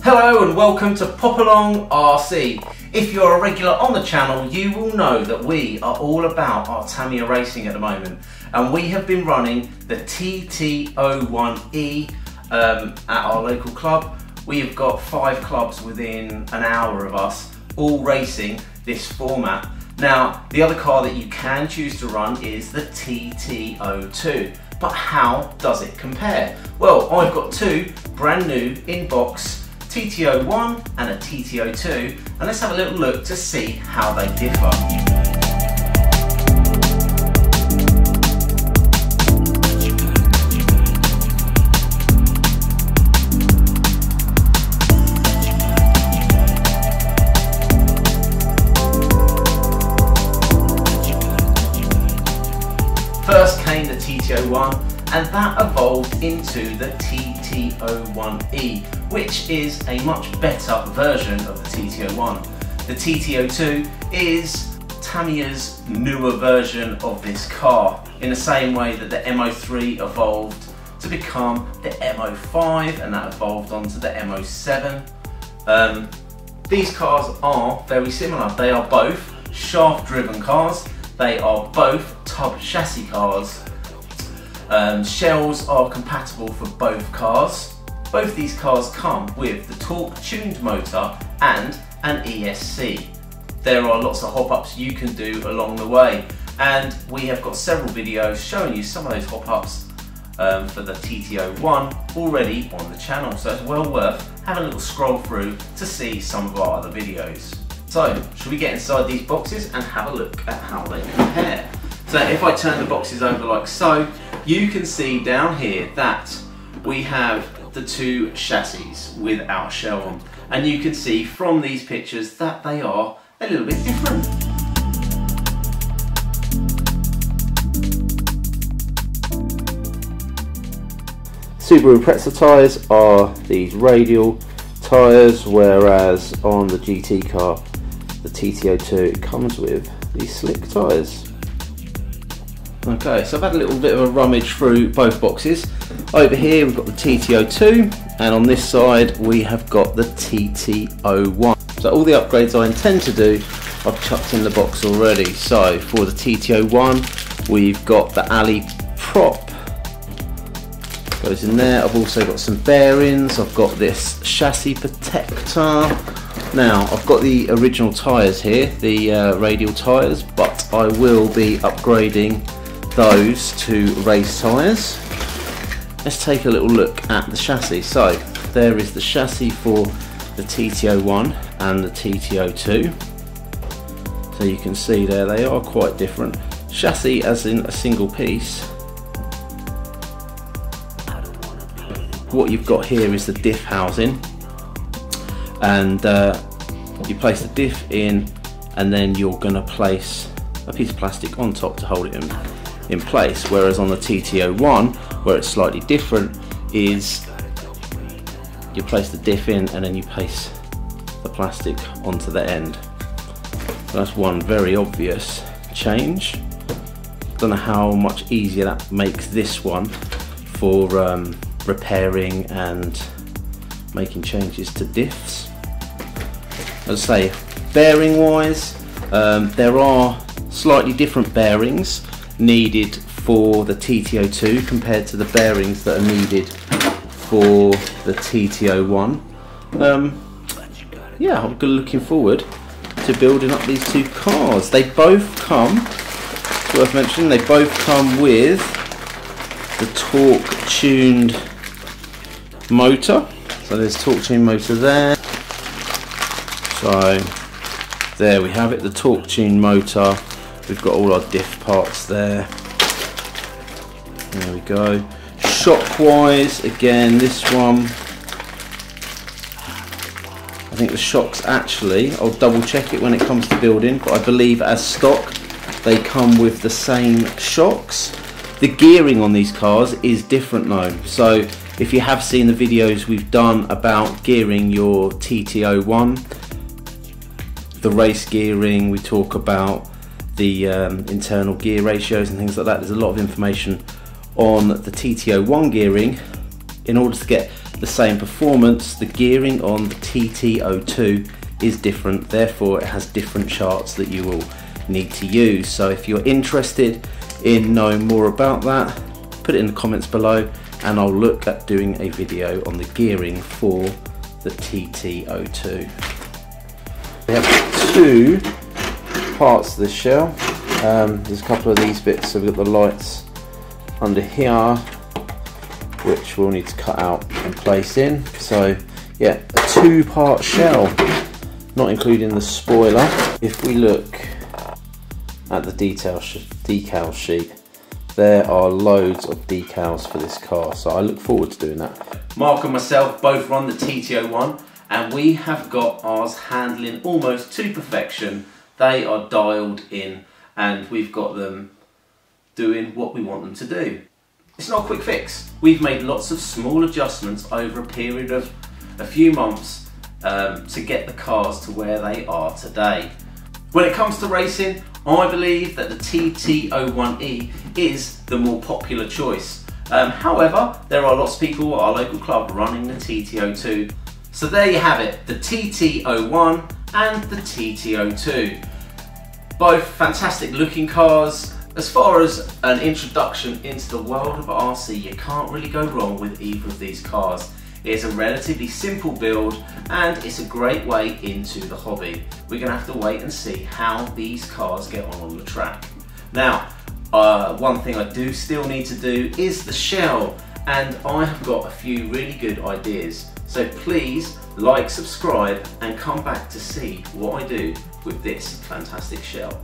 Hello and welcome to Pop Along RC. If you're a regular on the channel, you will know that we are all about our Tamiya racing at the moment, and we have been running the TT01e at our local club. We have got 5 clubs within an hour of us, all racing this format. Now, the other car that you can choose to run is the TT02, but how does it compare? Well, I've got 2 brand new in box TT01 and a TT02, and let's have a little look to see how they differ. First came the TT01, and that evolved into the TT01e, which is a much better version of the TT01. The TT02 is Tamiya's newer version of this car, in the same way that the MO3 evolved to become the MO5, and that evolved onto the MO7. These cars are very similar. They are both shaft-driven cars. They are both tub chassis cars. Shells are compatible for both cars. Both these cars come with the torque-tuned motor and an ESC. There are lots of hop-ups you can do along the way, and we have got several videos showing you some of those hop-ups for the TT01 already on the channel, so it's well worth having a little scroll through to see some of our other videos. So, should we get inside these boxes and have a look at how they compare? So if I turn the boxes over like so, you can see down here that we have the 2 chassis with our shell on, and you can see from these pictures that they are a little bit different. Subaru Impreza tyres are these radial tyres, whereas on the GT car, the TT02, it comes with these slick tyres. Okay, so I've had a little bit of a rummage through both boxes. Over here we've got the TT02, and on this side we have got the TT01. So all the upgrades I intend to do, I've chucked in the box already. So for the TT01, we've got the alley prop, goes in there. I've also got some bearings. I've got this chassis protector. Now, I've got the original tyres here, the radial tyres, but I will be upgrading those to race tyres. Let's take a little look at the chassis. So, there is the chassis for the TT01 and the TT02. So you can see there, they are quite different. Chassis as in a single piece. What you've got here is the diff housing, and you place the diff in, and then you're going to place a piece of plastic on top to hold it in place, whereas on the TT01, where it's slightly different, is you place the diff in and then you place the plastic onto the end. So that's one very obvious change. Don't know how much easier that makes this one for repairing and making changes to diffs. As I say, bearing wise, there are slightly different bearings needed for the TT02 compared to the bearings that are needed for the TT01. Yeah, I'm looking forward to building up these 2 cars. They both come, it's worth mentioning, they both come with the torque-tuned motor. So there's torque-tuned motor there. So there we have it, the torque-tuned motor. We've got all our diff parts there. There we go. Shock wise, again, this one, I think the shocks actually, I'll double check it when it comes to building, but I believe as stock they come with the same shocks. The gearing on these cars is different though, so if you have seen the videos we've done about gearing your TT01, the race gearing, we talk about the internal gear ratios and things like that. There's a lot of information on the TT01 gearing in order to get the same performance, the gearing on the TT02 is different, therefore it has different charts that you will need to use. So if you're interested in knowing more about that, put it in the comments below and I'll look at doing a video on the gearing for the TT02. We have two parts of the shell. There's a couple of these bits, so we've got the lights under here which we'll need to cut out and place in. So yeah, a two-part shell, not including the spoiler. If we look at the decal sheet, there are loads of decals for this car, so I look forward to doing that. Mark and myself both run the TT01 and we have got ours handling almost to perfection. They are dialed in and we've got them doing what we want them to do. It's not a quick fix. We've made lots of small adjustments over a period of a few months to get the cars to where they are today. When it comes to racing, I believe that the TT01e is the more popular choice. However, there are lots of people at our local club running the TT02. So there you have it, the TT01 and the TT02. Both fantastic looking cars. As far as an introduction into the world of RC, you can't really go wrong with either of these cars. It's a relatively simple build and it's a great way into the hobby. We're going to have to wait and see how these cars get on the track. Now, one thing I do still need to do is the shell, and I have got a few really good ideas. So please like, subscribe and come back to see what I do with this fantastic shell.